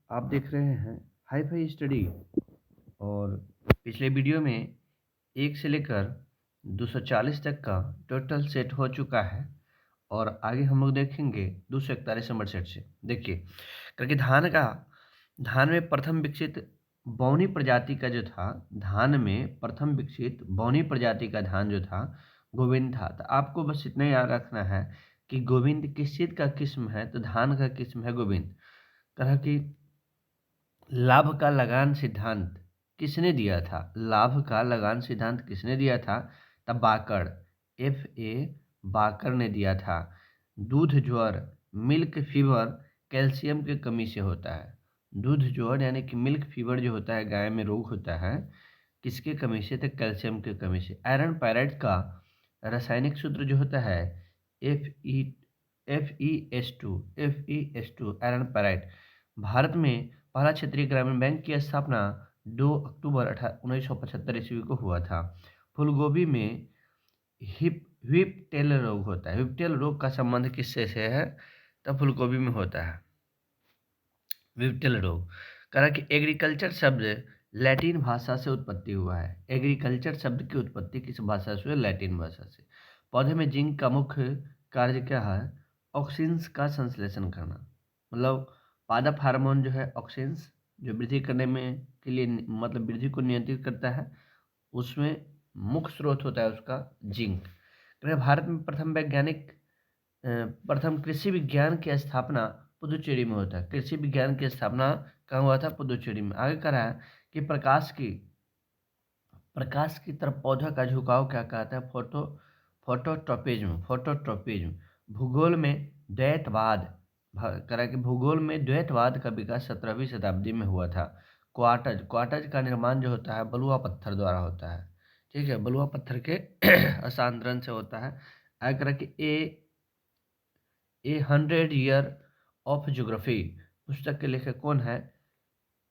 आप देख रहे हैं हाई फाई स्टडी। और पिछले वीडियो में 1 से लेकर 240 तक का टोटल सेट हो चुका है और आगे हम लोग देखेंगे 241 नंबर सेट से। देखिए, क्योंकि धान में प्रथम विकसित बौनी प्रजाति का जो था, धान में प्रथम विकसित बौनी प्रजाति का धान जो था गोविंद था। तो आपको बस इतना याद रखना है कि गोविंद किस चीज़ का किस्म है, तो धान का किस्म है गोविंद। कहा कि लाभ का लगान सिद्धांत किसने दिया था? लाभ का लगान सिद्धांत किसने दिया था? तब बाकर, F.A. बाकर ने दिया था। दूध ज्वर, मिल्क फीवर कैल्शियम की कमी से होता है। दूध ज्वर यानी कि मिल्क फीवर जो होता है, गाय में रोग होता है, किसके कमी से? तो कैल्शियम की कमी से। आयरन पैराइड का रासायनिक सूत्र जो होता है Fe2 आयरन पैराइड। भारत में पहला क्षेत्रीय ग्रामीण बैंक की स्थापना 2 अक्टूबर 1975 ईस्वी को हुआ था। फूलगोभी में व्हिपटेल रोग होता है। व्हिपटेल रोग का संबंध किससे से है? तब फूलगोभी में होता है व्हिपटेल रोग। कहा कि एग्रीकल्चर शब्द लैटिन भाषा से उत्पत्ति हुआ है। एग्रीकल्चर शब्द की उत्पत्ति किस भाषा से हुई? लैटिन भाषा से। पौधे में जिंक का मुख्य कार्य क्या है? ऑक्सिन्स का संश्लेषण करना। मतलब पादप हार्मोन जो है ऑक्सिन्स, जो वृद्धि करने में के लिए मतलब वृद्धि को नियंत्रित करता है, उसमें मुख्य स्रोत होता है उसका जिंक। भारत में प्रथम कृषि विज्ञान की स्थापना पुदुचेरी में होता है। कृषि विज्ञान की स्थापना कहाँ हुआ था? पुदुचेरी में। आगे कह रहा है कि प्रकाश की तरफ पौधा का झुकाव क्या कहता है? फोटोट्रोपिज्म। भूगोल में द्वैतवाद करा कि भूगोल में द्वैतवाद का विकास 17वीं शताब्दी में हुआ था। क्वार्टज का निर्माण जो होता है बलुआ पत्थर द्वारा होता है। ठीक है, बलुआ पत्थर के हस्तांतरण से होता है। आगे करा कि ए 100 ईयर ऑफ ज्योग्राफी पुस्तक के लेखक कौन है?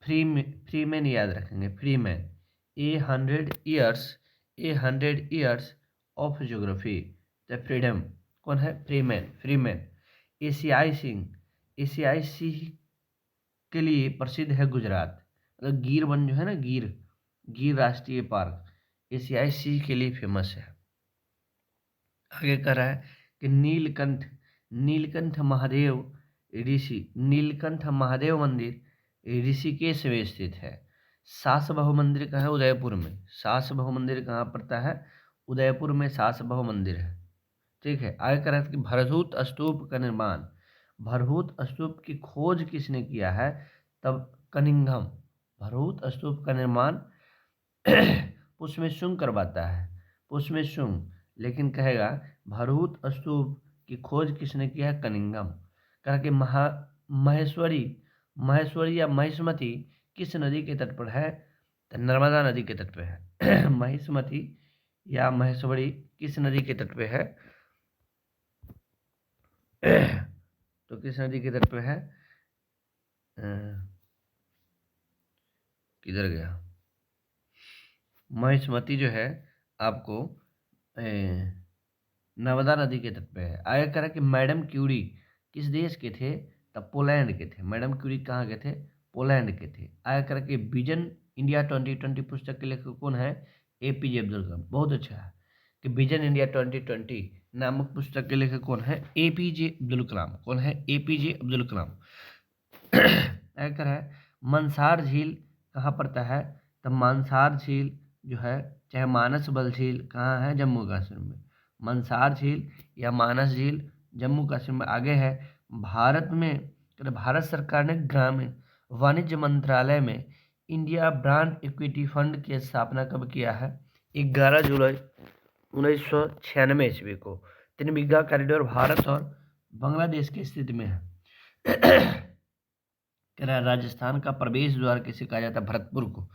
फ्रीमैन याद रखेंगे, Freeman. A hundred years of geography the freedom कौन है? फ्रीमैन। एशियाई सिंह के लिए प्रसिद्ध है गुजरात। मतलब गिर वन जो है ना, गिर राष्ट्रीय पार्क एशियाई सिंह के लिए फेमस है। आगे कह रहा है कि नीलकंठ महादेव मंदिर ऋषिकेश में स्थित है। सास बहु मंदिर कहाँ है? उदयपुर में। सास बहु मंदिर कहाँ पड़ता है? उदयपुर में सास बहु मंदिर है। ठीक है, आगे कह रहा है कि भरहूत स्तूप का निर्माण, भरहूत स्तूप की खोज किसने किया है? तब कनिंघम। भरहूत स्तूप का निर्माण पुष्पमेशुंग करवाता है, पुष्पमेशुंग। लेकिन कहेगा भरहूत स्तूप की खोज किसने किया है? कनिंघम। कहा कि महेश्वरी या महिष्मति किस नदी के तट पर है? तो नर्मदा नदी के तट पे है। महिष्मति या महेश्वरी किस नदी के तट पे है? तो किस नदी के तट पे है? किधर गया? महिष्मति जो है आपको नर्मदा नदी के तट पे है। आगे कह रहा कि मैडम क्यूरी किस देश के थे? तब पोलैंड के थे। मैडम क्यूरी कहाँ के थे? पोलैंड के थे। आगे कह रहा कि विजन इंडिया 2020 पुस्तक के लेखक कौन है? APJ अब्दुल कलाम। बहुत अच्छा है कि विजन इंडिया 2020 नामक पुस्तक के लेखक कौन है? APJ अब्दुल कलाम। कौन है? APJ अब्दुल कलाम। आगे कह रहा है मंसार झील कहाँ पड़ता है? तब मंसार झील जो है, चाहे मानस बल झील कहाँ है? जम्मू कश्मीर में। मंसार झील या मानस झील जम्मू कश्मीर में। आगे है भारत सरकार ने ग्रामीण वाणिज्य मंत्रालय में इंडिया ब्रांड इक्विटी फंड की स्थापना कब किया है? 11 जुलाई 1996 ईस्वी को। 3 बीघा कॉरिडोर भारत और बांग्लादेश की स्थिति में है। राजस्थान का प्रवेश द्वार किसे कहा जाता है? भरतपुर को।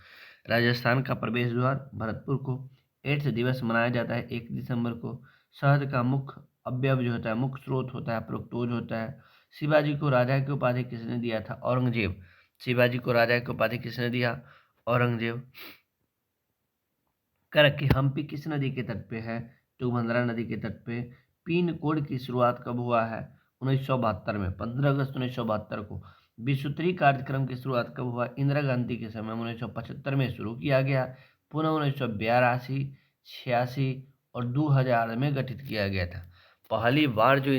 राजस्थान का प्रवेश द्वार भरतपुर को। एड्स दिवस मनाया जाता है 1 दिसंबर को। शहद का मुख्य अवयव जो होता है, मुख्य स्रोत होता है, फ्रुक्टोज होता है। शिवाजी को राजा की उपाधि किसने दिया था? औरंगजेब। शिवाजी को राजा की उपाधि किसने दिया? औरंगजेब। कि हम्पी किस नदी के तट पे है? तुंगभद्रा नदी के तट पे। पिन कोड की शुरुआत कब हुआ है? 1972 में, 15 अगस्त 1972 को। विश्व कार्यक्रम की शुरुआत कब हुआ? इंदिरा गांधी के समय 1975 में शुरू किया गया, पुनः 1982, 86 और 2000 में गठित किया गया था। पहली बार जो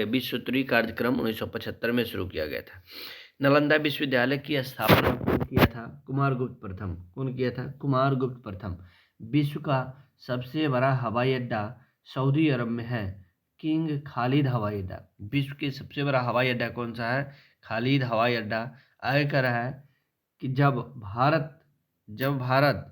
विश्व कार्यक्रम 1975 में शुरू किया गया था। नालंदा विश्वविद्यालय की स्थापना कौन किया था? कुमारगुप्त प्रथम। कौन किया था? कुमारगुप्त प्रथम। विश्व का सबसे बड़ा हवाई अड्डा सऊदी अरब में है, किंग खालिद हवाई अड्डा। विश्व के सबसे बड़ा हवाई अड्डा कौन सा है? खालिद हवाई अड्डा। आगे कह रहा है कि जब भारत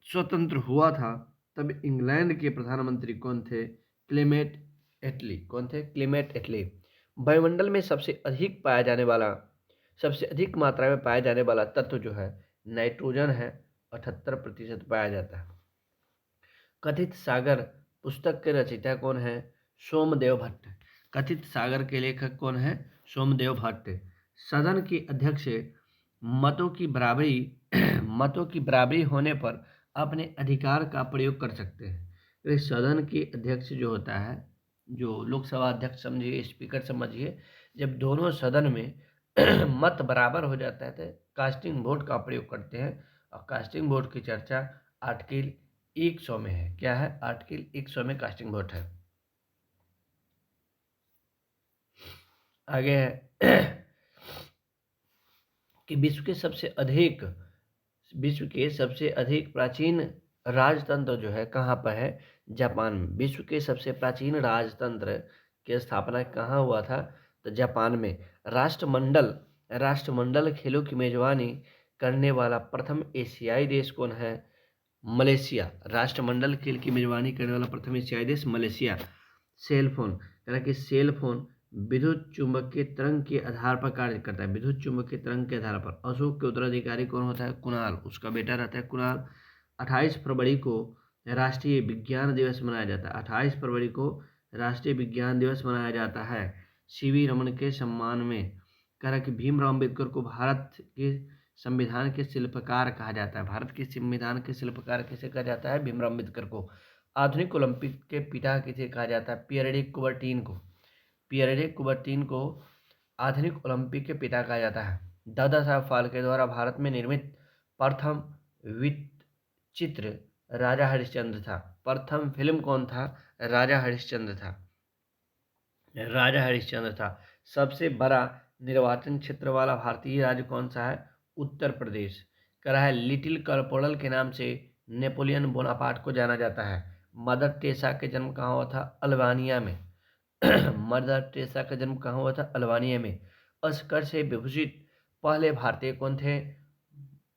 स्वतंत्र हुआ था तब इंग्लैंड के प्रधानमंत्री कौन थे? क्लेमेट एटली। कौन थे? क्लेमेट एटली। वायुमंडल में सबसे अधिक मात्रा में पाया जाने वाला तत्व जो है नाइट्रोजन है, 78% पाया जाता है। कथित सागर पुस्तक के रचयिता कौन है? सोमदेव भट्ट। कथित सागर के लेखक कौन है? सोमदेव भट्ट। सदन के अध्यक्ष मतों की बराबरी मतों की बराबरी होने पर अपने अधिकार का प्रयोग कर सकते हैं। तो सदन के अध्यक्ष जो होता है, जो लोकसभा अध्यक्ष समझिए, स्पीकर समझिए, जब दोनों सदन में मत बराबर हो जाता है तो कास्टिंग वोट का प्रयोग करते हैं। और कास्टिंग वोट की चर्चा आर्टिकल 100 में है। क्या है? आर्टिकल 100 में कास्टिंग वोट है। आगे है कि विश्व के सबसे अधिक प्राचीन राजतंत्र जो है कहाँ पर है? जापान में। विश्व के सबसे प्राचीन राजतंत्र की स्थापना कहाँ हुआ था? तो जापान में। राष्ट्रमंडल खेलों की मेजबानी करने वाला प्रथम एशियाई देश कौन है? मलेशिया। राष्ट्रमंडल खेल की मेजबानी करने वाला प्रथम एशियाई देश मलेशिया। सेलफोन, हालांकि सेलफोन विद्युत चुंबकीय तरंग के आधार पर कार्य करता है। विद्युत चुंबकीय तरंग के आधार पर। अशोक के उत्तराधिकारी कौन होता है? कुणाल। उसका बेटा रहता है कुणाल। 28 फरवरी को राष्ट्रीय विज्ञान दिवस मनाया जाता है। 28 फरवरी को राष्ट्रीय विज्ञान दिवस मनाया जाता है सीवी रमन के सम्मान में। कह रहा कि भीमराव अम्बेडकर को भारत के संविधान के शिल्पकार कहा जाता है। भारत के संविधान के शिल्पकार किसे कहा जाता है? भीमराव अम्बेडकर को। आधुनिक ओलंपिक के पिता किसे कहा जाता है? पियरे डे कुबर्टीन को। पियरे डे कुबर्टीन को आधुनिक ओलंपिक के पिता कहा जाता है। दादा साहब फाल्के द्वारा भारत में निर्मित प्रथम चित्र राजा हरिश्चंद्र था। प्रथम फिल्म कौन था? राजा हरिश्चंद्र था। राजा हरिश्चंद्र था। सबसे बड़ा निर्वाचन क्षेत्र वाला भारतीय राज्य कौन सा है? उत्तर प्रदेश। कह रहा है लिटिल कर्पोरल के नाम से नेपोलियन बोनापार्ट को जाना जाता है। मदर टेरेसा के जन्म कहाँ हुआ था? अल्बानिया में। मदर टेरेसा का जन्म कहाँ हुआ था? अल्बानिया में। ऑस्कर से विभूषित पहले भारतीय कौन थे?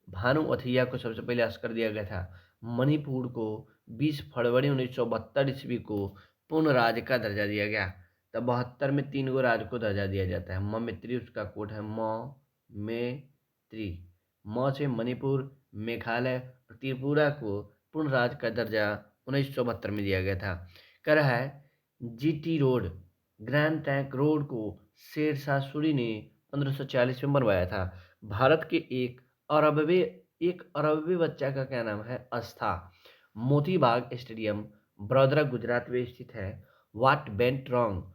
भानु अथैया को सबसे पहले ऑस्कर दिया गया था। मणिपुर को 20 फरवरी 1972 ईस्वी को पूर्ण राज्य का दर्जा दिया गया। तब 72 में 3 गो राज्य को दर्जा दिया जाता है। ममित्री उसका कोड है। म से मणिपुर, मेघालय और त्रिपुरा को पूर्ण राज्य का दर्जा 1972 में दिया गया था। कह रहा है GT road, grand trunk road को शेरशाह सूरी ने 1540 में बनवाया था। भारत के एक अरबवी बच्चा का क्या नाम है? आस्था। मोती बाग स्टेडियम बड़ौदा गुजरात में स्थित है। व्हाट वेंट रॉन्ग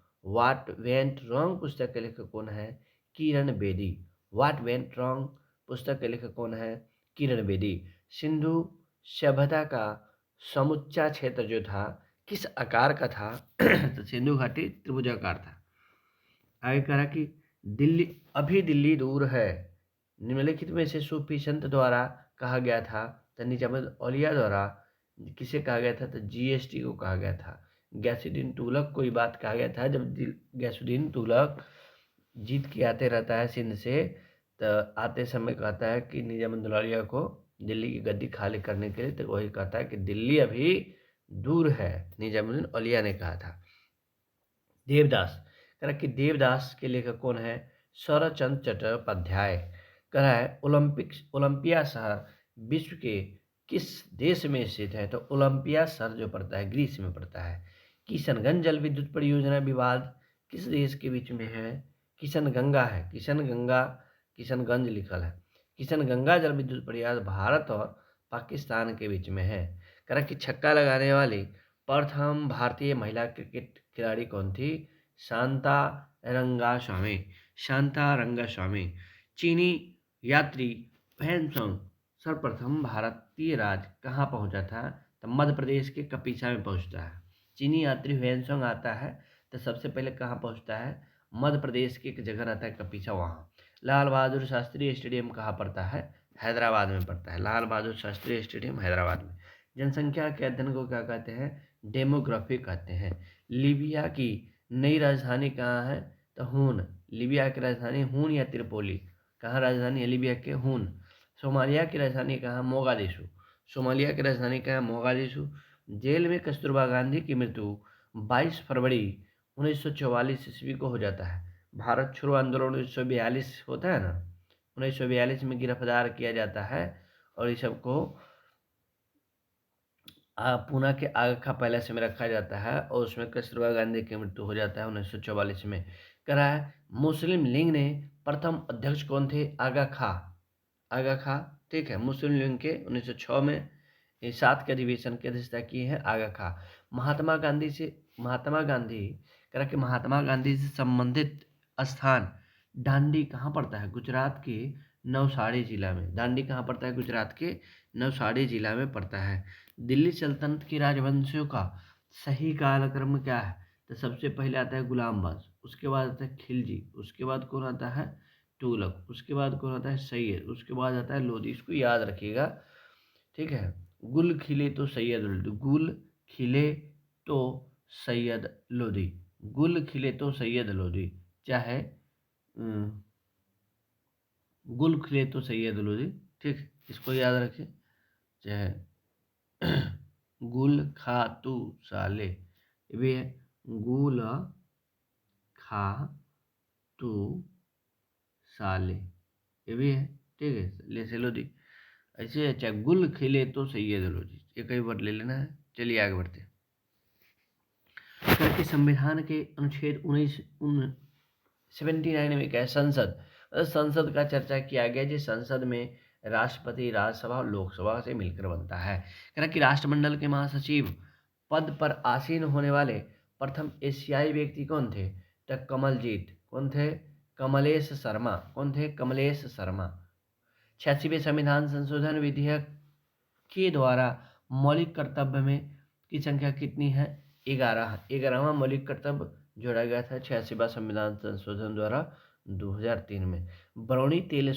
पुस्तक के लेखक कौन है? Kiran Bedi. What went wrong पुस्तक के लेखक कौन है? किरण बेदी। सिंधु सभ्यता का समुच्चा क्षेत्र जो था किस आकार का था? तो सिंधु घाटी त्रिभुजाकार था। आगे कह रहा कि दिल्ली दूर है निम्नलिखित में से सूफी संत द्वारा कहा गया था। तो निजामुद्दीन औलिया द्वारा किसे कहा गया था? तो जीएसटी को कहा गया था। गैसुद्दीन तुगलक को ये बात कहा गया था जब गैसुद्दीन तुगलक जीत के आते रहता है सिंध से, तो आते समय कहता है कि निजामुद्दीन औलिया को दिल्ली की गद्दी खाली करने के लिए, तो वही कहता है कि दिल्ली अभी दूर है, निजामुद्दीन औलिया ने कहा था। देवदास, कह रहा कि देवदास के लेखक कौन है? शरतचंद्र चट्टोपाध्याय। कह रहा है ओलंपिया शहर विश्व के किस देश में स्थित है? तो ओलंपिया शहर जो पड़ता है ग्रीस में पड़ता है। किशनगंज जल विद्युत परियोजना विवाद किस देश के बीच में है? किशनगंगा है। किशनगंज लिखल है। किशनगंगा जल विद्युत परियोजना भारत और पाकिस्तान के बीच में है। कह रहा कि छक्का लगाने वाली प्रथम भारतीय महिला क्रिकेट खिलाड़ी कौन थी? शांता रंगास्वामी। शांता रंगास्वामी। चीनी यात्री ह्वेनसांग सर्वप्रथम भारतीय राज्य कहाँ पहुंचा था? तो मध्य प्रदेश के कपिसा में पहुंचता है। चीनी यात्री ह्वेनसांग आता है तो सबसे पहले कहाँ पहुंचता है? मध्य प्रदेश की एक जगह रहता है कपिसा, वहाँ। लाल बहादुर शास्त्री स्टेडियम कहाँ पड़ता है? हैदराबाद में पड़ता है। लाल बहादुर शास्त्री स्टेडियम हैदराबाद में। जनसंख्या के अध्ययन को क्या कहते हैं? डेमोग्राफी कहते हैं। लीबिया की नई राजधानी कहाँ है? तो हून। लीबिया की राजधानी हून या त्रिपोली? कहाँ राजधानी है लीबिया के? हून। सोमालिया की राजधानी कहाँ? मोगादिशु। सोमालिया की राजधानी कहाँ है? मोगादिशु। जेल में कस्तूरबा गांधी की मृत्यु 22 फरवरी 1944 ईस्वी को हो जाता है। भारत छोड़ो आंदोलन 1942 होता है ना, 1942 में गिरफ्तार किया जाता है और इस सबको पूना के आगा खां पैलेस में रखा जाता है और उसमें कस्तूरबा गांधी की मृत्यु हो जाता है 1944 में। कह रहा है मुस्लिम लीग ने प्रथम अध्यक्ष कौन थे? आगा खां। आगा खां, ठीक है। मुस्लिम लीग के 1906 में 7 के अधिवेशन की अध्यक्षता की है आगा खां। महात्मा गांधी कह रहा कि महात्मा गांधी से संबंधित स्थान दांडी कहाँ पड़ता है? गुजरात के नवसारी जिला में। दांडी कहाँ पड़ता है? गुजरात के नवसारी जिला में पड़ता है। दिल्ली सल्तनत के राजवंशियों का सही कालक्रम क्या है? तो सबसे पहले आता है गुलाम वंश, उसके बाद आता है खिलजी, उसके बाद कौन आता है? तुगलक, उसके बाद कौन आता है? सैयद, उसके बाद आता है लोधी। इसको याद रखिएगा, ठीक है। गुल खिले तो सैयद लोधी, गुल खिले तो सैयद लोधी, गुल खिले तो सैयद लोधी, चाहे गुल खिले तो सैयद लोधी, ठीक। इसको याद रखें, चाहे गुल खा तू साले, ये भी है। गुल खा तू साले, ये भी है, ठीक है। ले से लोधी ऐसे, अच्छा गुल खिले तो सैयद लोधी, ये कई वर्ड ले लेना है। चलिए आगे बढ़ते हैं। के संविधान के अनुच्छेद 79 में क्या है? संसद। संसद का चर्चा किया गया जिस संसद में राष्ट्रपति राज्यसभा और लोकसभा से मिलकर बनता है। कह रहा कि राष्ट्रमंडल के महासचिव पद पर आसीन होने वाले प्रथम एशियाई व्यक्ति कौन थे? तो कमलजीत। कौन थे? कमलेश शर्मा। कौन थे? कमलेश शर्मा। 86वें संविधान संशोधन विधेयक के द्वारा मौलिक कर्तव्य में की संख्या कितनी है? 11। 11वां मौलिक कर्तव्य जोड़ा गया था 86वां संविधान संशोधन द्वारा 2003 में। बरौनी तेल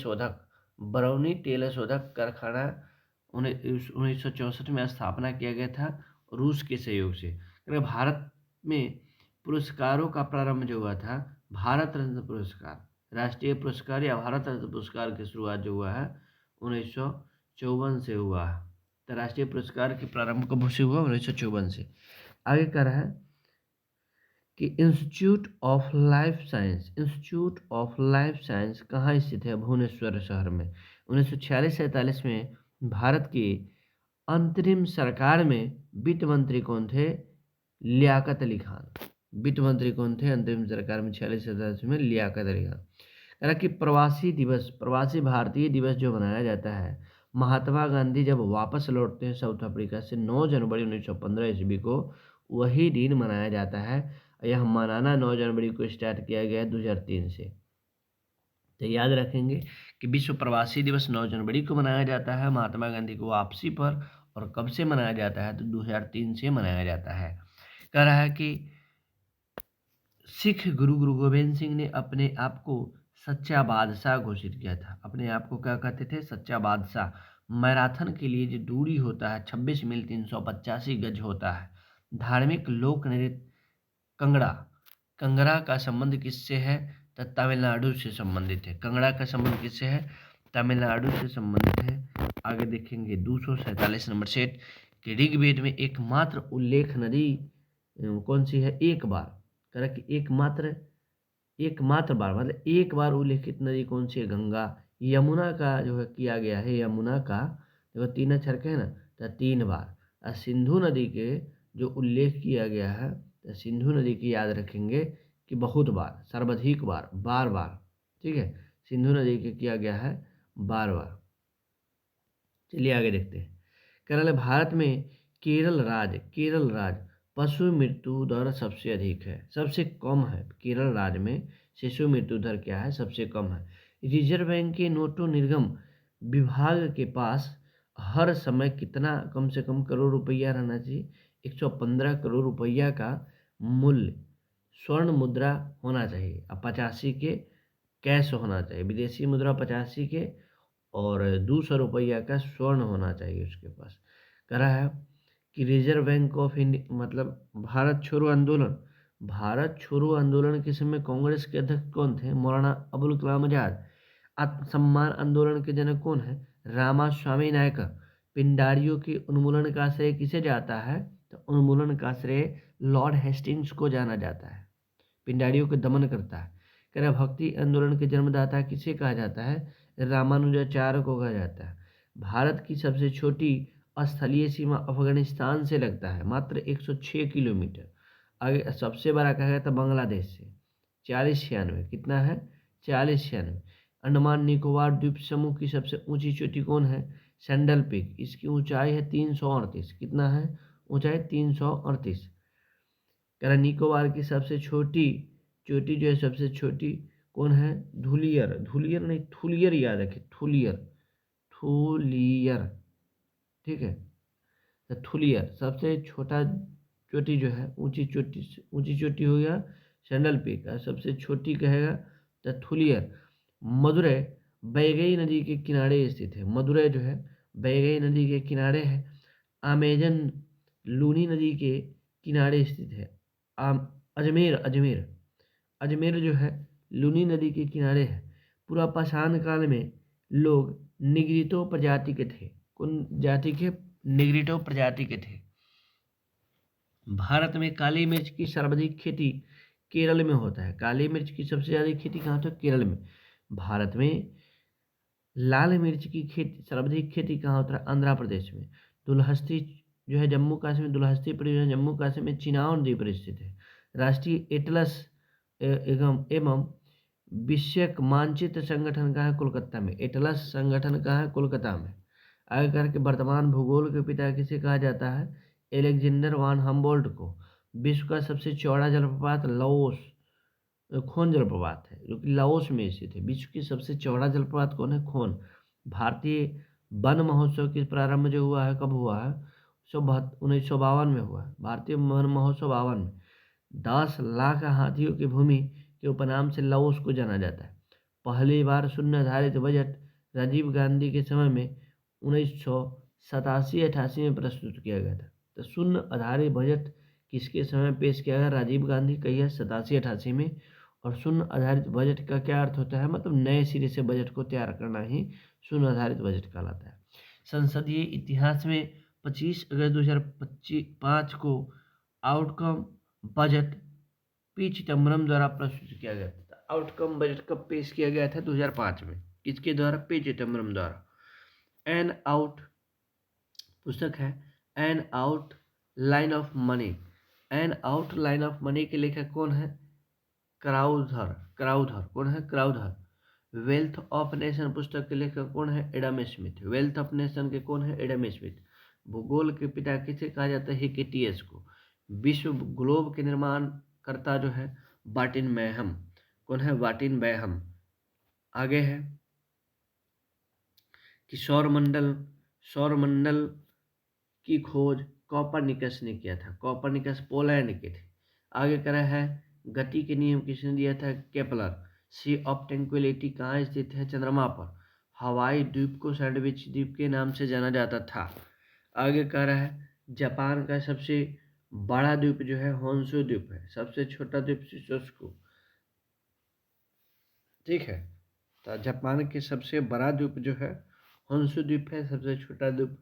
शोधक कारखाना 1964 में स्थापना किया गया था रूस के सहयोग से। अगर भारत में पुरस्कारों का प्रारंभ जो हुआ था, भारत रत्न पुरस्कार, राष्ट्रीय पुरस्कार या भारत रत्न पुरस्कार की शुरुआत जो हुआ है 1954 से हुआ है। तो राष्ट्रीय पुरस्कार के प्रारंभ कब से हुआ? 1954 से। आगे कह रहा है कि इंस्टीट्यूट ऑफ लाइफ साइंस कहाँ स्थित है? भुवनेश्वर शहर में। 1946-47 में भारत की अंतरिम सरकार में वित्त मंत्री कौन थे? लियाकत अली खान। वित्त मंत्री कौन थे अंतरिम सरकार में 46-47 में? लियाकत अली खान। कह रहा कि प्रवासी भारतीय दिवस जो मनाया जाता है, महात्मा गांधी जब वापस लौटते हैं साउथ अफ्रीका से 9 जनवरी 1915 ईस्वी को, वही दिन मनाया जाता है। यह मनाना 9 जनवरी को स्टार्ट किया गया 2003 से। तो याद रखेंगे कि विश्व प्रवासी दिवस 9 जनवरी को मनाया जाता है महात्मा गांधी को वापसी पर, और कब से मनाया जाता है? तो 2003 से मनाया जाता है। कह रहा है कि सिख गुरु गोविंद सिंह ने अपने आप को सच्चा बादशाह घोषित किया था। अपने आप को क्या कहते थे? सच्चा बादशाह। मैराथन के लिए जो दूरी होता है 26 मील 385 गज होता है। धार्मिक लोक नृत्य कंगड़ा। कंगड़ा का संबंध किससे है? तो तमिलनाडु से संबंधित है। कंगड़ा का संबंध किससे है? तमिलनाडु से संबंधित है। आगे देखेंगे 247 नंबर सेट कि ऋग्वेद में एकमात्र उल्लेख नदी कौन सी है? एक बार। कह कि एकमात्र बार मतलब एक बार उल्लेखित नदी कौन सी है? गंगा। यमुना का जो है किया गया है, यमुना का देखो 3 अक्षर के है ना, तो 3 बार। और सिंधु नदी के जो उल्लेख किया गया है, तो सिंधु नदी की याद रखेंगे कि बहुत बार, सर्वाधिक बार, बार बार, ठीक है। सिंधु नदी के किया गया है बार बार। चलिए आगे देखते हैं। केरल भारत में केरल राज्य पशु मृत्यु दर सबसे अधिक है, सबसे कम है केरल राज्य में शिशु मृत्यु दर क्या है, सबसे कम है। रिजर्व बैंक के नोटों निर्गम विभाग के पास हर समय कितना कम से कम करोड़ रुपया रहना चाहिए, 115 करोड़ रुपया का मूल्य स्वर्ण मुद्रा होना चाहिए। अब 85 के कैश होना चाहिए, विदेशी मुद्रा 85 के और 200 रुपया का स्वर्ण होना चाहिए उसके पास। कह रहा है कि रिजर्व बैंक ऑफ इंडिया मतलब भारत छोड़ो आंदोलन, भारत छोड़ो आंदोलन के समय कांग्रेस के अध्यक्ष कौन थे, मौलाना अबुल कलाम आजाद। आत्मसम्मान आंदोलन के जनक कौन है, रामास्वामी नायकर। पिंडारियों के उन्मूलन का श्रेय किसे जाता है, तो उन्मूलन का श्रेय लॉर्ड हेस्टिंग्स को जाना जाता है, पिंडारियों को दमन करता है। कह रहा भक्ति आंदोलन के जन्मदाता किसे कहा जाता है, रामानुजाचार्य को कहा जाता है। भारत की सबसे छोटी स्थलीय सीमा अफगानिस्तान से लगता है, मात्र 106 किलोमीटर। आगे सबसे बड़ा कहा गया था बांग्लादेश से, 4096। कितना है, 4096। अंडमान निकोबार द्वीप समूह की सबसे ऊंची चोटी कौन है, सैंडल पीक। इसकी ऊंचाई है 338। कितना है ऊंचाई, 338। कह रहा निकोबार की सबसे छोटी चोटी जो है, सबसे छोटी कौन है, धुलियर। धुलियर नहीं, थुलियर याद रखे, थुलियर, थुलियर, ठीक है। तो थुलियर सबसे छोटा चोटी जो है, ऊंची चोटी हो गया सैंडल पीक, और सबसे छोटी कहेगा तो थुलियर। मदुरै बैगई नदी के किनारे स्थित है, मदुरै जो है बैगई नदी के किनारे है। अमेजन लूनी नदी के किनारे स्थित है। अजमेर अजमेर अजमेर जो है लूनी नदी के किनारे है। पूरा पाषाण काल में लोग निग्रिटो प्रजाति के थे, कौन जाति के, निग्रिटो प्रजाति के थे। भारत में काली मिर्च की सर्वाधिक खेती केरल में होता है, काली मिर्च की सबसे ज़्यादा खेती कहाँ होता है, केरल में। भारत में लाल मिर्च की खेती सर्वाधिक खेती कहाँ होता है, आंध्र प्रदेश में। दुलहस्ती जो है जम्मू कश्मीर, दुलहस्ती परियोजना जम्मू कश्मीर में चिनाव नदी पर स्थित है। राष्ट्रीय एटलस एवं विषयक मानचित्र संगठन का है, कोलकाता में। एटलस संगठन का है, कोलकाता में। आगे करके वर्तमान भूगोल के पिता किसे कहा जाता है, एलेक्जेंडर वान हम्बोल्ट को। विश्व का सबसे चौड़ा जलप्रपात लाओस खोन जलप्रपात है, जो कि लाओस में स्थित है। विश्व की सबसे चौड़ा जलप्रपात कौन है, खोन। भारतीय वन महोत्सव के प्रारंभ जो हुआ है, कब हुआ है, 1952 में हुआ है, भारतीय वन महोत्सव 52 में। 10 लाख हाथियों की भूमि के उपनाम से लाओस को जाना जाता है। पहली बार शून्य आधारित बजट राजीव गांधी के समय में 1987-88 में प्रस्तुत किया गया था। तो शून्य आधारित बजट किसके समय पेश किया गया, राजीव गांधी का, यह 87-88 में। और शून्य आधारित बजट का क्या अर्थ होता है, मतलब नए सिरे से बजट को तैयार करना ही शून्य आधारित बजट कहलाता है। संसदीय इतिहास में 25 अगस्त 2005 को आउटकम बजट पी चिदम्बरम द्वारा प्रस्तुत किया गया था। आउटकम बजट कब पेश किया गया था, 2005 में। किसके द्वारा, पी चिदम्बरम द्वारा। एन आउट पुस्तक है, an outline of money. An outline of money के लेखक कौन है, क्राउथर। क्राउथर कौन है, क्राउथर। वेल्थ ऑफ नेशन पुस्तक के लेखक कौन है, Adam Smith. Wealth of nation के कौन है, एडम स्मिथ। भूगोल के पिता किसे कहा जाता है, हिकेटियस को। विश्व ग्लोब के निर्माण करता जो है, बार्टिन बैहम। कौन है, बार्टिन बैहम। आगे है कि सौरमंडल की खोज कॉपरनिकस ने किया था। कॉपरनिकस पोलैंड के थे। आगे करा है गति के नियम किसने दिया था, केपलर। सी ऑफ ट्रैंक्विलिटी कहाँ स्थित है, चंद्रमा पर। हवाई द्वीप को सैंडविच द्वीप के नाम से जाना जाता था। आगे कह रहा है जापान का सबसे बड़ा द्वीप जो है होन्शु द्वीप है, सबसे छोटा द्वीप शिशोस्कु। ठीक है, तो जापान के सबसे बड़ा द्वीप जो है होन्शु द्वीप है, सबसे छोटा द्वीप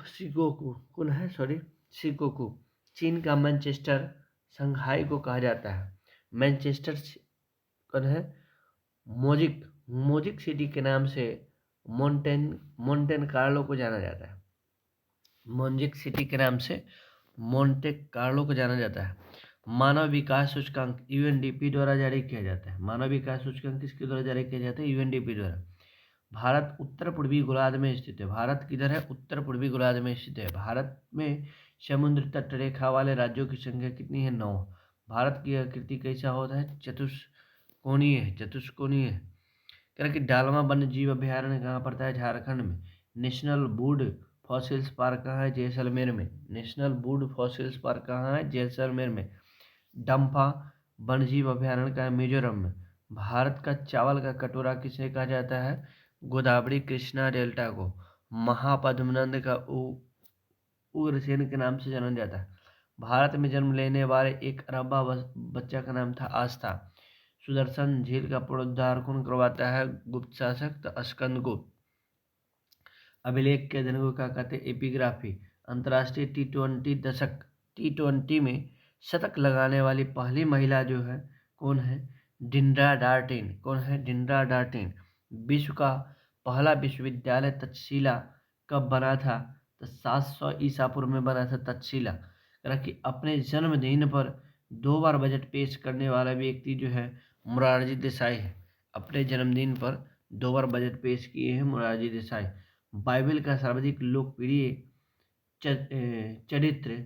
शिकोकू कौन है, सॉरी, शिकोकू। चीन का मैनचेस्टर शंघाई को कहा जाता है। मैनचेस्टर कौन है, मोजिक। मोजिक सिटी के नाम से मोंटेन कार्लो को जाना जाता है। मोजिक सिटी के नाम से मोंटे कार्लो को जाना जाता है। मानव विकास सूचकांक यूएनडीपी द्वारा जारी किया जाता है। मानव विकास सूचकांक किसके द्वारा जारी किया जाता है, यूएनडीपी द्वारा। भारत उत्तर पूर्वी गोलार्ध में स्थित है। भारत किधर है, उत्तर पूर्वी गोलार्ध में स्थित है। भारत में समुद्र तट रेखा वाले राज्यों की संख्या कितनी है, 9। भारत की आकृति कैसा होता है? चतुष्कोणीय है, चतुष्कोणीय है। कह रहा कि डालमा वन्य जीव अभयारण्य कहाँ पड़ता है? झारखंड में। नेशनल वुड फॉसिल्स पार्क कहाँ है? जैसलमेर में। नेशनल वुड फॉसिल्स पार्क कहाँ है? जैसलमेर में। डम्फा वन्यजीव अभयारण्य का है? मिजोरम में। भारत का चावल का कटोरा किसे कहा जाता है? गोदावरी कृष्णा डेल्टा को। महापद्मनंद का उग्रसेन के नाम से जाना जाता है। भारत में जन्म लेने वाले एक अरबा बच्चा का नाम था आस्था। सुदर्शन झील का पुनरुद्धार कौन करवाता है? गुप्त शासक स्कंदगुप्त। अभिलेख के दिन को क्या कहते हैं? एपिग्राफी। अंतर्राष्ट्रीय टी20 में शतक लगाने वाली पहली महिला जो है कौन है? डिंड्रा डार्टिन। कौन है? डिंड्रा डार्टिन। विश्व का पहला विश्वविद्यालय तक्षशिला कब बना था? तो 700 ईसा पूर्व में बना था तक्षशिला। कि अपने जन्मदिन पर 2 बार बजट पेश करने वाला व्यक्ति जो है मोरारजी देसाई है। अपने जन्मदिन पर 2 बार बजट पेश किए हैं मोरारजी देसाई। बाइबल का सर्वाधिक लोकप्रिय चरित्र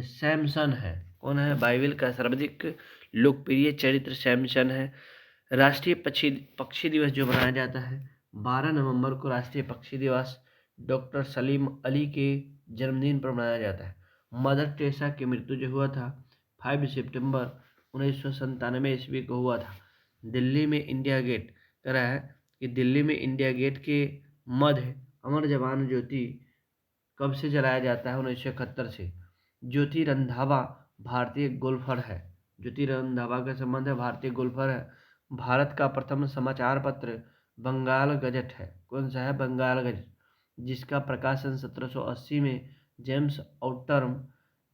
सैमसन है। कौन है? बाइबल का सर्वाधिक लोकप्रिय चरित्र सैमसन है। राष्ट्रीय पक्षी दिवस जो मनाया जाता है 12 नवंबर को राष्ट्रीय पक्षी दिवस डॉक्टर सलीम अली के जन्मदिन पर मनाया जाता है। मदर टेरेसा की मृत्यु जो हुआ था 5 सितंबर 1997 ईस्वी को हुआ था। दिल्ली में इंडिया गेट कह रहा है कि दिल्ली में इंडिया गेट के मध्य अमर जवान ज्योति कब से जलाया जाता है? 1971 से। ज्योति रंधावा भारतीय गोल्फर है। ज्योति रंधावा का संबंध है भारतीय गोल्फर है। भारत का प्रथम समाचार पत्र बंगाल गजट है। कौन सा है? बंगाल गजट, जिसका प्रकाशन 1780 में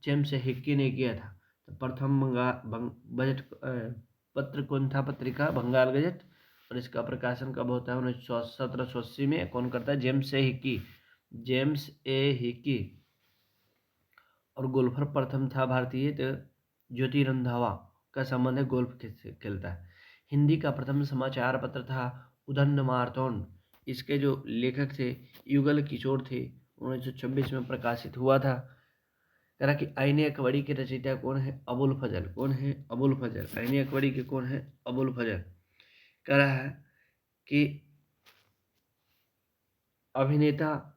जेम्स हिक्की ने किया था। तो प्रथम बजट पत्र कौन था? पत्रिका बंगाल गजट। और इसका प्रकाशन कब होता है? 1780 में। कौन करता है? जेम्स ए हिक्की। और गोल्फर प्रथम था भारतीय तो ज्योति रंधावा का संबंध है गोल्फ खेलता है। हिंदी का प्रथम समाचार पत्र था उदंड मार्तोंड। इसके जो लेखक थे युगल किशोर थे। 1926 में प्रकाशित हुआ था। कह रहा कि आईने अकबरी के रचयिता कौन है? अबुल फजल। कौन है? अबुल फजल। आईने अकबरी के कौन है? अबुल फजल। कह रहा है कि अभिनेता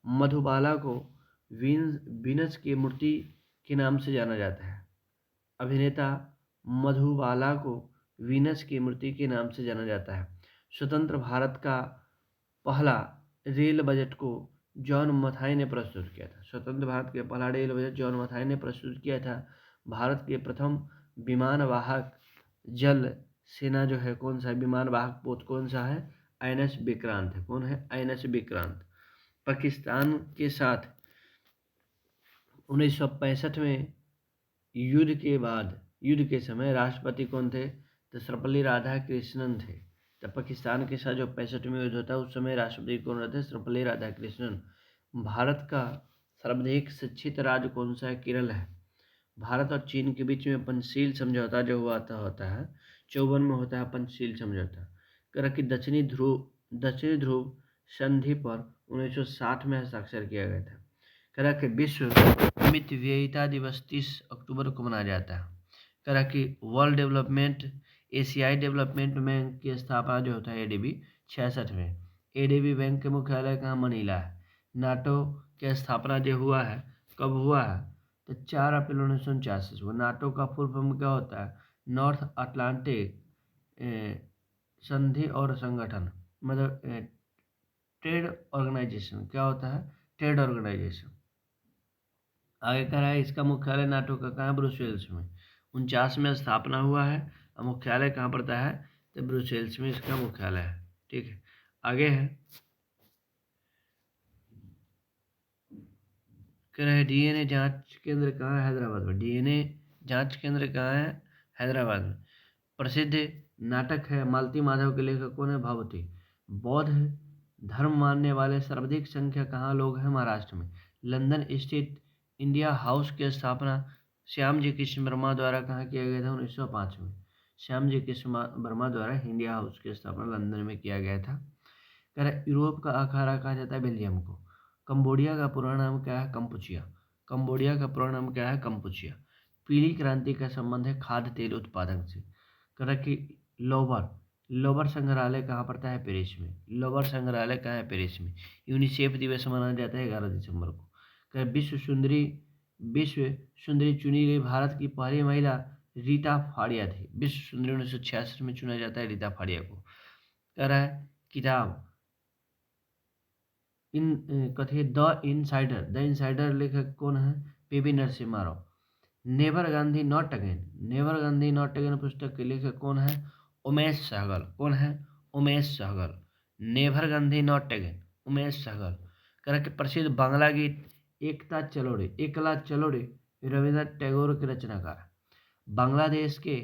मधुबाला को वीनस की मूर्ति के नाम से जाना जाता है। अभिनेता मधुबाला को वीनस की मूर्ति के नाम से जाना जाता है। स्वतंत्र भारत का पहला रेल बजट को जॉन मथाई ने प्रस्तुत किया था। स्वतंत्र भारत के पहला रेल बजट जॉन मथाई ने प्रस्तुत किया था। भारत के प्रथम विमान वाहक जल सेना जो है कौन सा है? विमान वाहक पोत कौन सा है? INS विक्रांत है। कौन है? INS विक्रांत। पाकिस्तान के साथ 1965 में युद्ध के समय राष्ट्रपति कौन थे? तो सर्वपल्ली राधाकृष्णन थे। तो पाकिस्तान के साथ जो 65 में युद्ध होता है उस समय राष्ट्रपति कौन रहते? सर्वपल्ली राधाकृष्णन। भारत का सर्वाधिक शिक्षित राज्य कौन सा है? केरल है। भारत और चीन के बीच में पंचशील समझौता जो हुआ होता है 54 में होता है पंचशील समझौता। कह रहा कि दक्षिणी ध्रुव संधि पर 1960 में हस्ताक्षर किया गया था। कह रहा कि विश्व मितव्ययिता दिवस 30 अक्टूबर को मनाया जाता है। कह रहा कि एशियाई डेवलपमेंट बैंक की स्थापना जो होता है ADB 66 में। ADB बैंक के मुख्यालय कहाँ? मनीला है। नाटो की स्थापना जो हुआ है कब हुआ है? तो 4 अप्रैल 1949 को। नाटो का फुल फॉर्म क्या होता है? नॉर्थ अटलांटिक संधि और संगठन, मतलब ट्रेड ऑर्गेनाइजेशन। क्या होता है? Trade organisation. आगे कह रहा है इसका मुख्यालय नाटो का कहाँ है? ब्रुसेल्स में। 49 में स्थापना हुआ है और मुख्यालय कहाँ पड़ता है? तो ब्रुसेल्स में इसका मुख्यालय है। ठीक है, आगे है। कह रहा है DNA जांच केंद्र कहाँ है? हैदराबाद में। DNA जांच केंद्र कहाँ है? हैदराबाद में। प्रसिद्ध नाटक है मालती माधव के लेखक कौन है? भवती। बौद्ध धर्म मानने वाले सर्वाधिक संख्या कहाँ लोग हैं? महाराष्ट्र में। लंदन स्थित इंडिया हाउस की स्थापना श्यामजी कृष्ण वर्मा द्वारा कहाँ किया गया था? 1905 में। श्यामजी कृष्ण वर्मा द्वारा इंडिया हाउस की स्थापना लंदन में किया गया था। कह रहा यूरोप का अखाड़ा कहा जाता है बेल्जियम को। कंबोडिया का पूरा नाम क्या है? कंपुचिया। कंबोडिया का पूरा नाम क्या है? कंपुचिया। पीली क्रांति का संबंध है खाद्य तेल उत्पादन से। कह कि लोबर लोबर संग्रहालय कहाँ पड़ता है? पेरिस में। लोबर संग्रहालय कहाँ है? पेरिस में। यूनिसेफ दिवस मनाया जाता है 11 दिसंबर को। कह विश्व सुंदरी चुनी गई भारत की पहली महिला रीता फाड़िया थी। विश्व सुंदरी 1966 में चुना जाता है रीता फाड़िया को। कह रहा है किताब कथित द इनसाइडर लेखक कौन है? PV Narasimha Rao. Never Gandhi not again पुस्तक के लेखक कौन है? उमेश सहगल। कौन है? Umesh Sehgal. Never Gandhi not again, Umesh Sehgal. कह रहा कि प्रसिद्ध बांग्ला गीत एकला चलोड़े रविन्द्रनाथ टैगोर के रचनाकार। बांग्लादेश के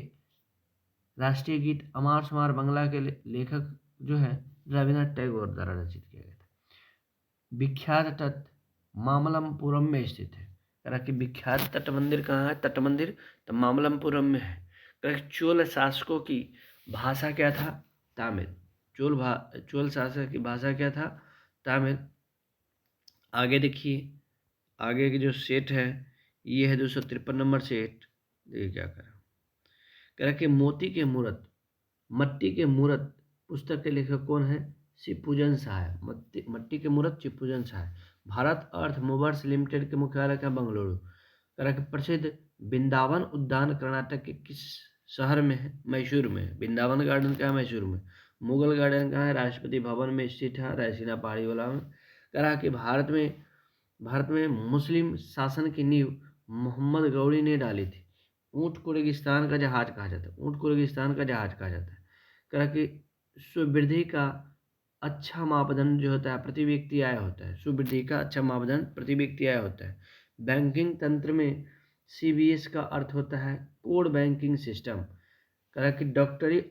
राष्ट्रीय गीत अमार समार बांग्ला के लेखक जो है रविन्द्रनाथ टैगोर द्वारा रचित किया गया था। विख्यात तट मामल्लपुरम में स्थित है। कह कि विख्यात तट मंदिर कहाँ है? तट मंदिर तो मामल्लपुरम में है। कह चोल शासकों की भाषा क्या था? तमिल। चोल शासक की भाषा क्या था? तमिल। आगे देखिए, आगे की जो सेट है ये है 253 नंबर सेट। देखिए क्या कह रहा कि मट्टी के मूर्त पुस्तक के लेखक कौन है? शिवपूजन सहाय। मट्टी के मूर्त शिवपूजन सहाय। भारत अर्थ मूवर्स लिमिटेड के मुख्यालय का बेंगलुरु। कह रहा कि प्रसिद्ध वृंदावन उद्यान कर्नाटक के किस शहर में है? मैसूर में। वृंदावन गार्डन कहाँ है? मैसूर में। मुगल गार्डन कहाँ है? राष्ट्रपति भवन में स्थित है, रायसीना पहाड़ी वाला में। कह रहा कि भारत में मुस्लिम शासन की नींव मोहम्मद गौरी ने डाली थी। ऊँट को रेगिस्तान का जहाज कहा जाता है। ऊँट को रेगिस्तान का जहाज कहा जाता है। कह रहा कि सुवृद्धि का अच्छा मापदंड जो होता है प्रति व्यक्ति आय होता है। सुवृद्धि का अच्छा मापदंड प्रति व्यक्ति आय होता है। बैंकिंग तंत्र में CBS का अर्थ होता है कोड बैंकिंग सिस्टम। कह रहा कि डॉक्टरी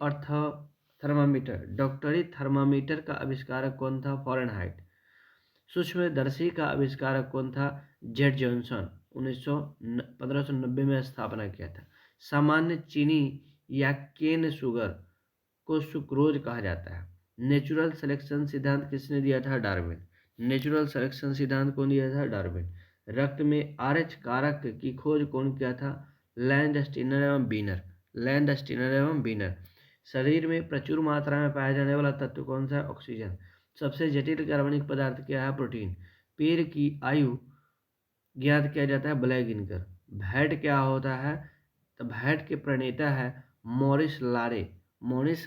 थर्मामीटर का आविष्कारक कौन था? फॉरेनहाइट। सूक्ष्मदर्शी का आविष्कारक कौन था? Z Johnson. 1590 में स्थापना किया था। सामान्य चीनी या केन शुगर को सुक्रोज कहा जाता है। नेचुरल सिलेक्शन सिद्धांत किसने दिया था? डार्विन। नेचुरल सिलेक्शन सिद्धांत कौन दिया था? डार्विन। रक्त में RH कारक की खोज कौन किया था? लैंडस्टीनर एवं बीनर। शरीर में प्रचुर मात्रा में पाया जाने वाला तत्व कौन सा है? ऑक्सीजन। सबसे जटिल कार्बनिक पदार्थ क्या है? प्रोटीन। पेड़ की आयु ज्ञात किया जाता है ब्लैगिनकर। भैट क्या होता है? तो भैट के प्रणेता है मॉरिस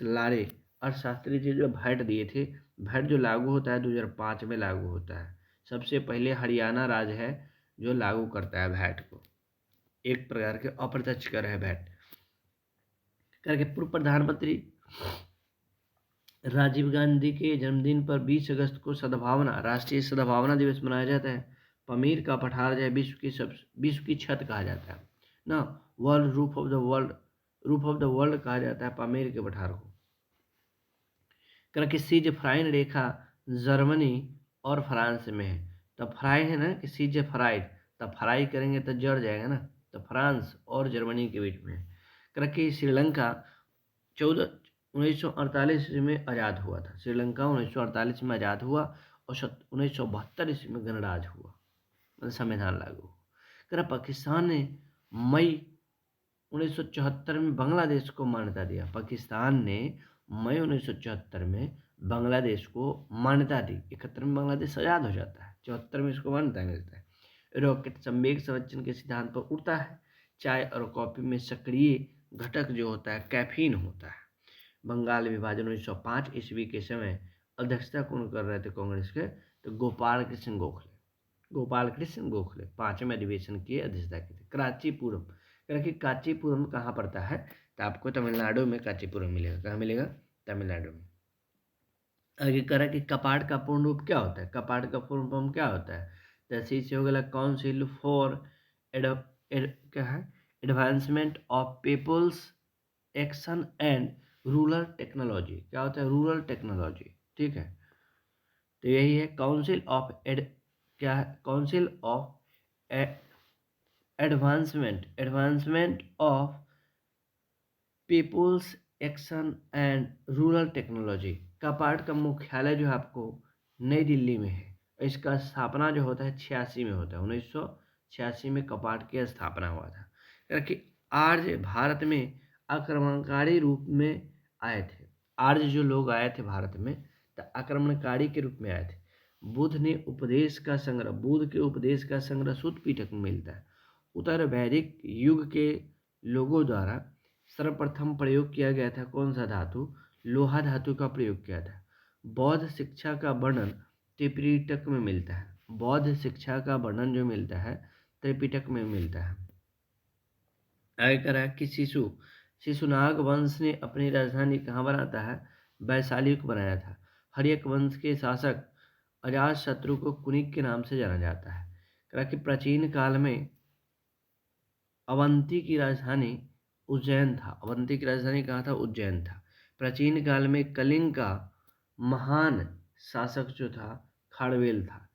लारे। अर्थशास्त्री जी जो भैट दिए थे। भैट जो लागू होता है 2005 में लागू होता है। सबसे पहले हरियाणा राज्य है जो लागू करता है भैट को। एक प्रकार के अप्रत्यक्ष कर है भैट। करके पूर्व प्रधानमंत्री राजीव गांधी के जन्मदिन पर 20 अगस्त को राष्ट्रीय सद्भावना दिवस मनाया जाता है। पमीर का पठार जो है विश्व की छत कहा जाता है ना। रूफ ऑफ द वर्ल्ड कहा जाता है पमीर के पठार को। करके सीज फ्राइन रेखा जर्मनी और फ्रांस में है। तो फ्राई है ना कि सीज फ्राइड, तो फ्राई करेंगे तो जड़ जाएगा ना। तो फ्रांस और जर्मनी के बीच में है। करके श्रीलंका 1948 में आज़ाद हुआ था। श्रीलंका 1948 में आज़ाद हुआ और 1972 ईस्वी में गणराज हुआ, मतलब संविधान लागू हुआ। कर पाकिस्तान ने मई 1974 में बांग्लादेश को मान्यता दिया। पाकिस्तान ने मई 1974 में बांग्लादेश को मान्यता दी। 71 में बांग्लादेश आज़ाद हो जाता है, 74 में इसको मान्यता मिलता है। रॉकेट संवेग संरक्षण के सिद्धांत पर उड़ता है। चाय और कॉफी में सक्रिय घटक जो होता है कैफीन होता है। बंगाल विभाजन 1905 ईस्वी के समय अध्यक्षता कौन कर रहे थे कांग्रेस के? तो गोपाल कृष्ण गोखले 5वें अधिवेशन की अध्यक्षता की थी। कांचीपुरम, क्योंकि कांचीपुरम कहाँ पड़ता है? तो आपको तमिलनाडु में कांचीपुरम मिलेगा। कहाँ मिलेगा? तमिलनाडु में। आगे कह रहा है कि कपाट का पूर्ण रूप क्या होता है? कपाट का पूर्ण रूप क्या होता है? जैसे से हो गया काउंसिल फॉर क्या है advancement of people's action and rural technology. क्या होता है? Rural technology. ठीक है, तो यही है council of advancement of people's action and rural technology. CAPART का मुख्यालय जो है आपको नई दिल्ली में है। इसका स्थापना जो होता है 86 में होता है। 1986 में कपाट की स्थापना हुआ था। कि आर्य भारत में आक्रमणकारी रूप में आए थे। आर्य जो लोग आए थे भारत में तो आक्रमणकारी के रूप में आए थे। बुद्ध के उपदेश का संग्रह सूत पिटक में मिलता है। उत्तर वैदिक युग के लोगों द्वारा सर्वप्रथम प्रयोग किया गया था कौन सा धातु? लोहा धातु का प्रयोग किया था। बौद्ध शिक्षा का वर्णन त्रिपिटक में मिलता है। बौद्ध शिक्षा का वर्णन जो मिलता है त्रिपिटक में मिलता है। आगे कह रहा है कि शिशुनाग वंश ने अपनी राजधानी कहाँ बनाता है? वैशाली को बनाया था। हर्यक वंश के शासक अजातशत्रु को कुनिक के नाम से जाना जाता है। कह रहा कि प्राचीन काल में अवंती की राजधानी उज्जैन था। अवंती की राजधानी कहाँ था? उज्जैन था। प्राचीन काल में कलिंग का महान शासक जो था खारवेल था।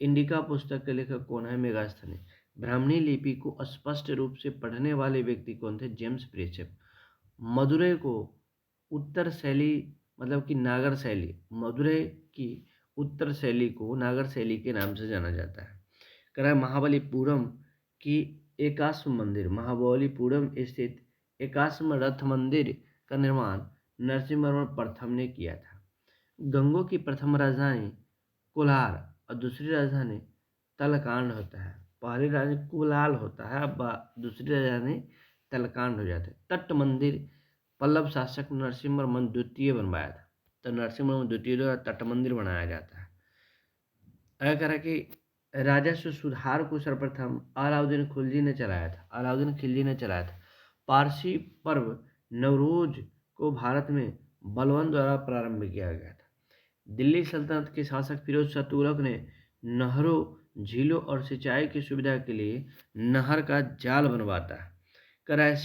इंडिका पुस्तक के लेखक कौन है? मेगास्थनी। ब्राह्मणी लिपि को स्पष्ट रूप से पढ़ने वाले व्यक्ति कौन थे? जेम्स प्रेसेप। मदुरै को उत्तर शैली मतलब कि नागर शैली, मदुरै की उत्तर शैली को नागर शैली के नाम से जाना जाता है। कह रहा है महाबलीपुरम की एकाश्म मंदिर, महाबलीपुरम स्थित एकाश्म रथ मंदिर का निर्माण नरसिंहवर्मन प्रथम ने किया था। गंगों की प्रथम राजधानी कोलार और दूसरी राजधानी तलकांड होता है। पहली राजधानी कुलाल होता है, अब दूसरी राजधानी तलकांड हो जाता है। तट मंदिर पल्लव शासक नरसिंहवर्मन द्वितीय बनवाया था। तो नरसिंहवर्मन द्वितीय द्वारा तट मंदिर बनाया जाता है। अगर कह रहा कि राजस्व सुधार को सर्वप्रथम अलाउद्दीन खिलजी ने चलाया था। अलाउद्दीन खिलजी ने चलाया था। पारसी पर्व नवरोज को भारत में बलबन द्वारा प्रारंभ किया गया था। दिल्ली सल्तनत के शासक फिरोज शाह तुगलक ने नहरों, झीलों और सिंचाई की सुविधा के लिए नहर का जाल बनवाता है। कह रहा है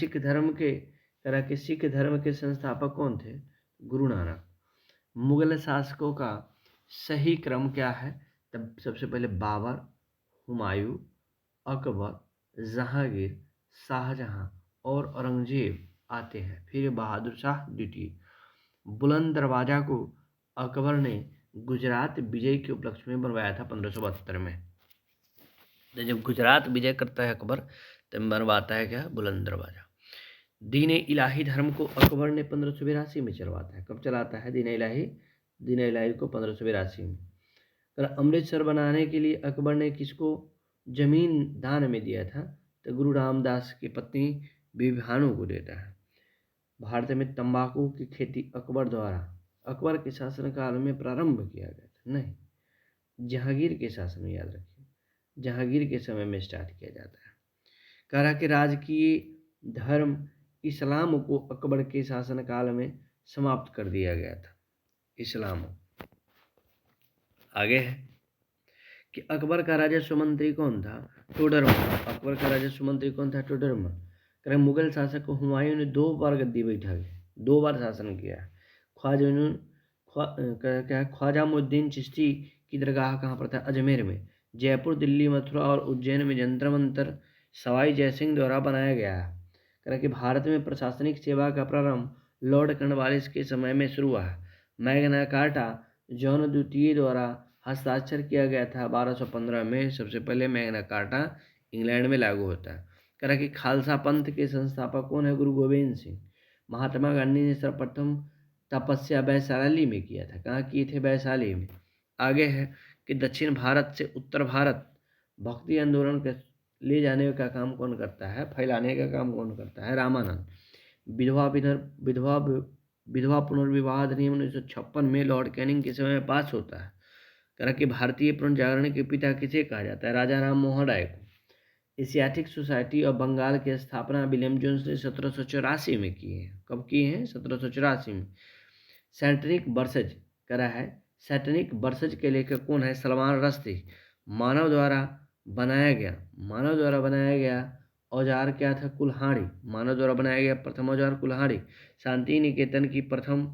सिख धर्म के संस्थापक कौन थे? गुरु नानक। मुगल शासकों का सही क्रम क्या है? तब सबसे पहले बाबर, हुमायूं, अकबर, जहांगीर, शाहजहां और औरंगजेब आते हैं। फिर बहादुर शाह द्वितीय। बुलंद दरवाजा को अकबर ने गुजरात विजय के उपलक्ष्य में बनवाया था 1572 में। तो जब गुजरात विजय करता है अकबर तब बनवाता है क्या? बुलंद दरवाजा। दीन इलाही धर्म को अकबर ने 1582 में चलवाता है। कब चलाता है दीन इलाही को? 1582 में। अमृतसर बनाने के लिए अकबर ने किसको जमीन दान में दिया था? तो गुरु रामदास की पत्नी बीबी भानु को देता है। भारत में तंबाकू की खेती अकबर के शासनकाल में प्रारंभ किया गया था? नहीं, जहांगीर के शासन में, याद रखिए, जहांगीर के समय में स्टार्ट किया जाता है। कह रहा कि राजकीय धर्म इस्लाम को अकबर के शासनकाल में समाप्त कर दिया गया था। इस्लाम आगे है कि अकबर का राजस्व मंत्री कौन था? टोडरमल। अकबर का राजस्व मंत्री कौन था? टोडरमल। कह मुगल शासक को हुमायूं ने 2 बार गद्दी बैठा के 2 बार शासन किया। ख्वाजा मुद्दीन चिश्ती की दरगाह कहाँ पर था? अजमेर में। जयपुर, दिल्ली, मथुरा और उज्जैन में जंतर मंतर सवाई जयसिंह द्वारा बनाया गया है। कह कि भारत में प्रशासनिक सेवा का प्रारंभ लॉर्ड कॉर्नवालिस के समय में शुरू हुआ है। मैग्ना कार्टा जॉन द्वितीय द्वारा हस्ताक्षर किया गया था 1215 में। सबसे पहले मैग्ना कार्टा इंग्लैंड में लागू होता है। कह रहा कि खालसा पंथ के संस्थापक कौन है? गुरु गोविंद सिंह। महात्मा गांधी ने सर्वप्रथम तपस्या वैशाली में किया था। कहाँ किए थे? वैशाली में। आगे है कि दक्षिण भारत से उत्तर भारत भक्ति आंदोलन के ले जाने का काम कौन करता है? फैलाने का काम कौन करता है? रामानंद। विधवा पुनर्विवाह अधिनियम 1956 में लॉर्ड कैनिंग के समय में पास होता है। कह कि भारतीय पुनर्जागरण के पिता किसे कहा जाता है? राजा राम मोहन राय को। एशियाटिक सोसाइटी ऑफ बंगाल की स्थापना विलियम जोन्स ने 1784 में की है। कब की है? 1784 में। सैटनिक वर्सेज करा है। सैटनिक वर्सेज के लेखक कौन है? सलमान रश्दी। मानव द्वारा बनाया गया औजार क्या था? कुल्हाड़ी। मानव द्वारा बनाया गया प्रथम औजार कुल्हाड़ी। शांति निकेतन की प्रथम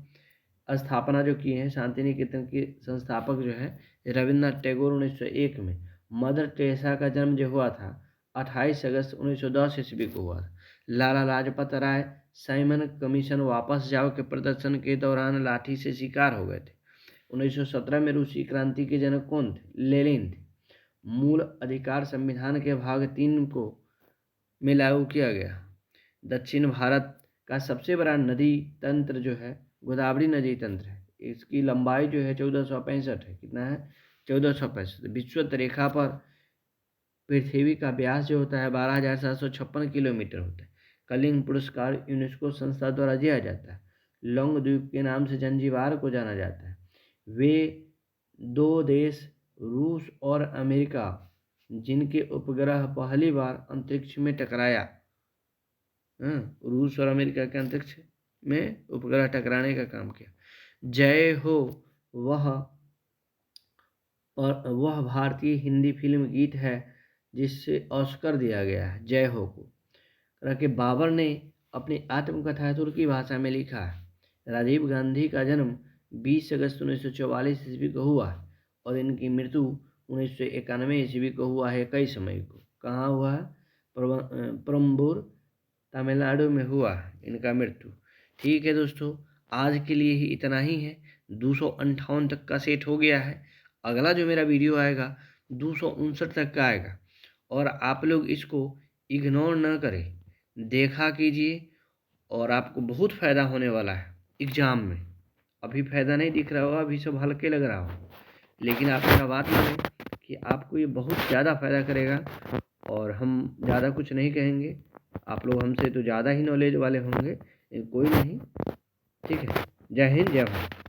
स्थापना जो की है, शांति निकेतन के संस्थापक जो है रविन्द्रनाथ टैगोर 1901 में। मदर टेरेसा का जन्म जो हुआ था 28 अगस्त 1910 ईस्वी को हुआ। लाला लाजपत राय साइमन कमीशन वापस जाओ के प्रदर्शन के दौरान लाठी से शिकार हो गए थे। 1917 में रूसी क्रांति के जनक कौन थे? लेनिन थे। मूल अधिकार संविधान के भाग 3 को में लागू किया गया। दक्षिण भारत का सबसे बड़ा नदी तंत्र जो है गोदावरी नदी तंत्र है। इसकी लंबाई जो है 1465 है। कितना है? 1465। विषुवत रेखा पर पृथ्वी का व्यास जो होता है 12,756 किलोमीटर होता है। कलिंग पुरस्कार यूनेस्को संस्था द्वारा दिया जाता है। लौंग द्वीप के नाम से जंजीबार को जाना जाता है। वे दो देश रूस और अमेरिका जिनके उपग्रह पहली बार अंतरिक्ष में टकराया। रूस और अमेरिका के अंतरिक्ष में उपग्रह टकराने का काम किया। जय हो वह भारतीय हिंदी फिल्म गीत है जिससे ऑस्कर दिया गया है। जय हो को कि बाबर ने अपनी आत्मकथा तुर्की भाषा में लिखा है। राजीव गांधी का जन्म 20 अगस्त 1944 ईस्वी को हुआ है और इनकी मृत्यु 1991 ईस्वी को हुआ है 21 मई को। कहाँ हुआ है? परम्बूर, तमिलनाडु में हुआ है इनका मृत्यु। ठीक है दोस्तों, आज के लिए ही इतना ही है। 258 तक का सेट हो गया है। अगला जो मेरा वीडियो आएगा 259 तक का आएगा और आप लोग इसको इग्नोर ना करें, देखा कीजिए और आपको बहुत फ़ायदा होने वाला है एग्ज़ाम में। अभी फ़ायदा नहीं दिख रहा होगा, अभी सब हल्के लग रहा हो, लेकिन आप मेरा बात मानें कि आपको ये बहुत ज़्यादा फ़ायदा करेगा और हम ज़्यादा कुछ नहीं कहेंगे। आप लोग हमसे तो ज़्यादा ही नॉलेज वाले होंगे, कोई नहीं। ठीक है, जय हिंद, जय भारत।